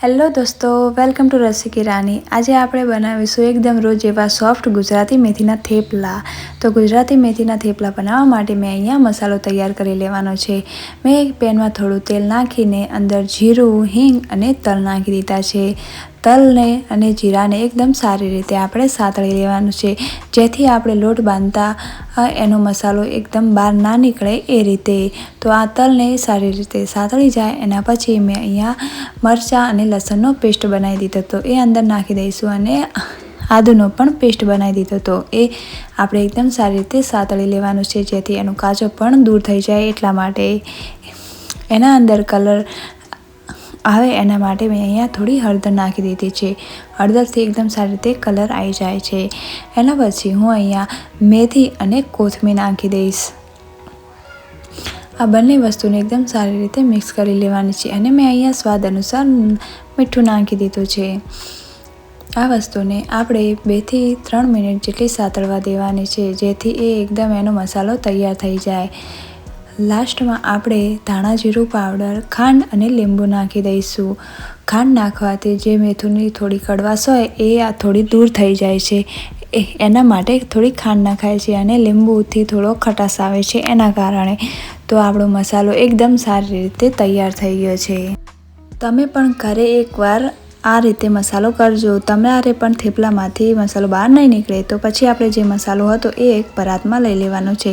Hello દોસ્તો, welcome to રસિકી રાની। આજે આપણે બનાવીશું એકદમ રોજ એવા સોફ્ટ ગુજરાતી મેથીના થેપલા। તો ગુજરાતી મેથીના થેપલા બનાવવા માટે મેં અહીંયા મસાલો તૈયાર કરી લેવાનો છે। મેં એક પેનમાં થોડું તેલ નાખીને અંદર જીરું, હિંગ અને તલ નાખી દીધા છે। તલને અને જીરાને એકદમ સારી રીતે આપણે સાતળી લેવાનું છે, જેથી આપણે લોટ બાંધતા એનો મસાલો એકદમ બહાર ના નીકળે એ રીતે। તો આ તલને સારી રીતે સાતળી જાય એના પછી મેં અહીંયા મરચાં અને લસણનો પેસ્ટ બનાવી દીધો હતો, એ અંદર નાખી દઈશું અને આદુનો પણ પેસ્ટ બનાવી દીધો હતો, એ આપણે એકદમ સારી રીતે સાતળી લેવાનું છે, જેથી એનો કાચો પણ દૂર થઈ જાય એટલા માટે। એના અંદર કલર આવે એના માટે મેં અહીંયા થોડી હળદર નાખી દીધી છે। હળદરથી એકદમ સારી રીતે કલર આવી જાય છે। એના પછી હું અહીંયા મેથી અને કોથમીર નાખી દઈશ। આ બંને વસ્તુને એકદમ સારી રીતે મિક્સ કરી લેવાની છે અને મેં અહીંયા સ્વાદ અનુસાર મીઠું નાખી દીધું છે। આ વસ્તુને આપણે 2 થી 3 મિનિટ જેટલી સાતળવા દેવાની છે, જેથી એ એકદમ એનો મસાલો તૈયાર થઈ જાય। લાસ્ટમાં આપણે ધાણા જીરું પાવડર, ખાંડ અને લીંબુ નાખી દઈશું। ખાંડ નાખવાથી જે મેથીની થોડી કડવાશ હોય એ આ થોડી દૂર થઈ જાય છે, એના માટે થોડી ખાંડ નાખાય છે અને લીંબુથી થોડો ખટાશ આવે છે એના કારણે। તો આપણો મસાલો એકદમ સારી રીતે તૈયાર થઈ ગયો છે। તમે પણ ઘરે એકવાર આ રીતે મસાલો કરજો। તમારે પણ થેપલામાંથી મસાલો બહાર નહીં નીકળે તો પછી આપણે જે મસાલો હતો એ એક પરાતમાં લઈ લેવાનો છે।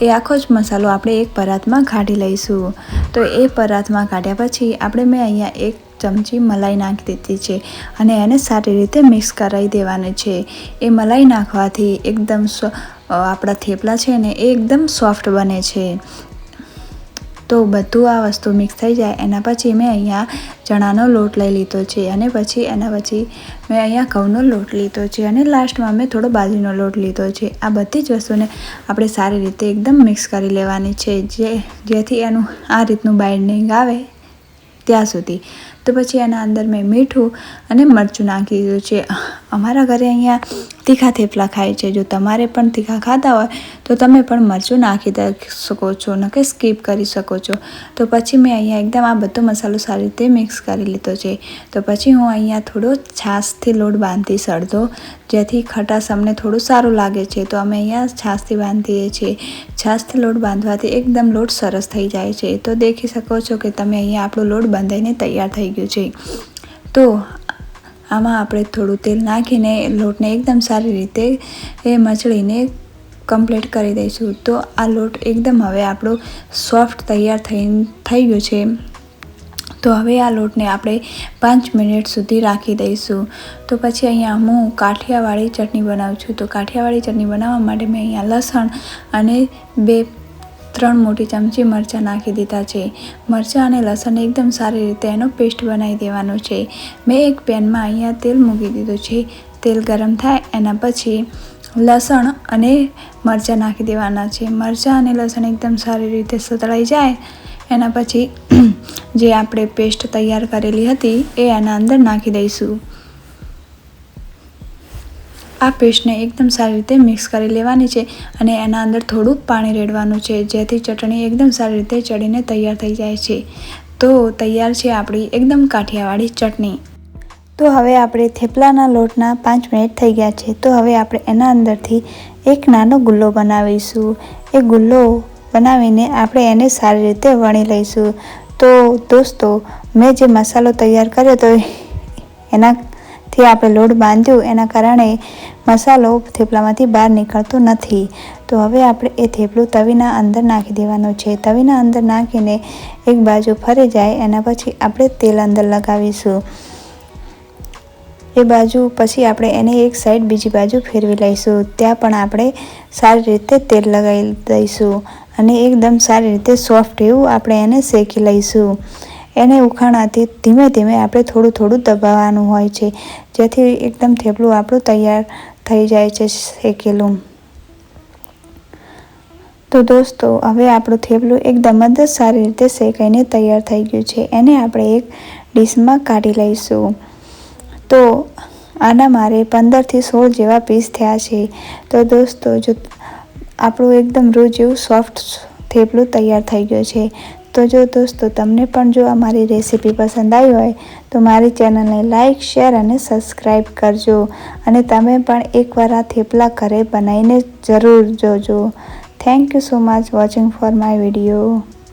એ આખો જ મસાલો આપણે એક પરાતમાં કાઢી લઈશું। તો એ પરાતમાં કાઢ્યા પછી મેં અહીંયા 1 ચમચી મલાઈ નાખી દીધી છે અને એને સારી રીતે મિક્સ કરાવી દેવાની છે। એ મલાઈ નાખવાથી એકદમ આપણા થેપલા છે ને એ એકદમ સોફ્ટ બને છે। તો બધું આ વસ્તુ મિક્સ થઈ જાય એના પછી મેં અહીંયા ચણાનો લોટ લઈ લીધો છે અને પછી મેં અહીંયા ઘઉંનો લોટ લીધો છે અને લાસ્ટમાં મેં થોડો બાજરીનો લોટ લીધો છે। આ બધી જ વસ્તુને આપણે સારી રીતે એકદમ મિક્સ કરી લેવાની છે, જેથી એનું આ રીતનું બાઇન્ડિંગ આવે ત્યાં સુધી। તો પછી એના અંદર મેં મીઠું અને મરચું નાખી દીધું છે। અમારા ઘરે અહીંયા તીખા થેપલા ખાય છે। જો તમારે પણ તીખા ખાતા હોય તો તમે પણ મરચું નાખી શકો છો, ન કે સ્કીપ કરી શકો છો। તો પછી મેં અહીંયા એકદમ આ બધો મસાલો સારી રીતે મિક્સ કરી લીધો છે। તો પછી હું અહીંયા થોડો છાશથી લોટ બાંધીશ અડધો, જેથી ખટાશ અમને થોડું સારું લાગે છે। તો અમે અહીંયા છાશથી બાંધીએ છીએ। છાશથી લોટ બાંધવાથી એકદમ લોટ સરસ થઈ જાય છે। તો દેખી શકો છો કે તમે અહીંયા આપણો લોટ બાંધાઈને તૈયાર થઈ ગયો છે। તો આમાં આપણે થોડું તેલ નાખીને લોટને એકદમ સારી રીતે મચળીને કમ્પ્લીટ કરી દઈશું। તો આ લોટ એકદમ હવે આપણો સોફ્ટ તૈયાર થઈ ગયો છે। તો હવે આ લોટને આપણે 5 મિનિટ સુધી રાખી દઈશું। તો પછી અહીંયા હું કાઠિયાવાડી ચટણી બનાવું છું। તો કાઠિયાવાડી ચટણી બનાવવા માટે મેં અહીંયા લસણ અને 2-3 મોટી ચમચી મરચાં નાખી દીધા છે। મરચાં અને લસણ એકદમ સારી રીતે એનો પેસ્ટ બનાવી દેવાનો છે। મેં એક પેનમાં અહીંયા તેલ મૂકી દીધું છે। તેલ ગરમ થાય એના પછી લસણ અને મરચાં નાખી દેવાના છે। મરચાં અને લસણ એકદમ સારી રીતે સતળાઈ જાય એના પછી જે આપણે પેસ્ટ તૈયાર કરેલી હતી એ એના અંદર નાખી દઈશું। આ પેસ્ટને એકદમ સારી રીતે મિક્સ કરી લેવાની છે અને એના અંદર થોડું પાણી રેડવાનું છે, જેથી ચટણી એકદમ સારી રીતે ચડીને તૈયાર થઈ જાય છે। તો તૈયાર છે આપણી એકદમ કાઠિયાવાડી ચટણી। તો હવે આપણે થેપલાના લોટના 5 મિનિટ થઈ ગયા છે। તો હવે આપણે એના અંદરથી એક નાનો ગુલ્લો બનાવીશું। એ ગુલ્લો બનાવીને આપણે એને સારી રીતે વણી લઈશું। તો દોસ્તો, મેં જે મસાલો તૈયાર કર્યો હતો એનાથી આપણે લોટ બાંધ્યું એના કારણે મસાલો થેપલામાંથી બહાર નીકળતો નથી। તો હવે આપણે એ થેપલું તવીના અંદર નાખી દેવાનું છે। તવીના અંદર નાખીને એક બાજુ ફરી જાય એના પછી આપણે તેલ અંદર લગાવીશું। એ બાજુ પછી આપણે એને એક સાઈડ બીજી બાજુ ફેરવી લઈશું। ત્યાં પણ આપણે સારી રીતે તેલ લગાવી દઈશું અને એકદમ સારી રીતે સોફ્ટ એવું આપણે એને શેકી લઈશું। એને ઉખાણાથી ધીમે ધીમે આપણે થોડું થોડું દબાવવાનું હોય છે, જેથી એકદમ થેપલું આપણું તૈયાર થઈ જાય છે શેકેલું। તો દોસ્તો, હવે આપણું થેપલું એકદમ જ સારી રીતે શેકાઈને તૈયાર થઈ ગયું છે। એને આપણે એક ડીશમાં કાઢી લઈશું। તો આના મારે 15 થી 16 જેવા પીસ થયા છે। તો દોસ્તો, જો આપણું એકદમ રોજ એવું સોફ્ટ થેપલું તૈયાર થઈ ગયું છે। તો જો દોસ્તો તમને પણ જો અમારી રેસીપી પસંદ આવી હોય તો મારી ચેનલને લાઇક, શેર અને સબસ્ક્રાઈબ કરજો અને તમે પણ એકવાર આ થેપલા ઘરે બનાવીને જરૂર જોજો. Thank you so much watching for my video.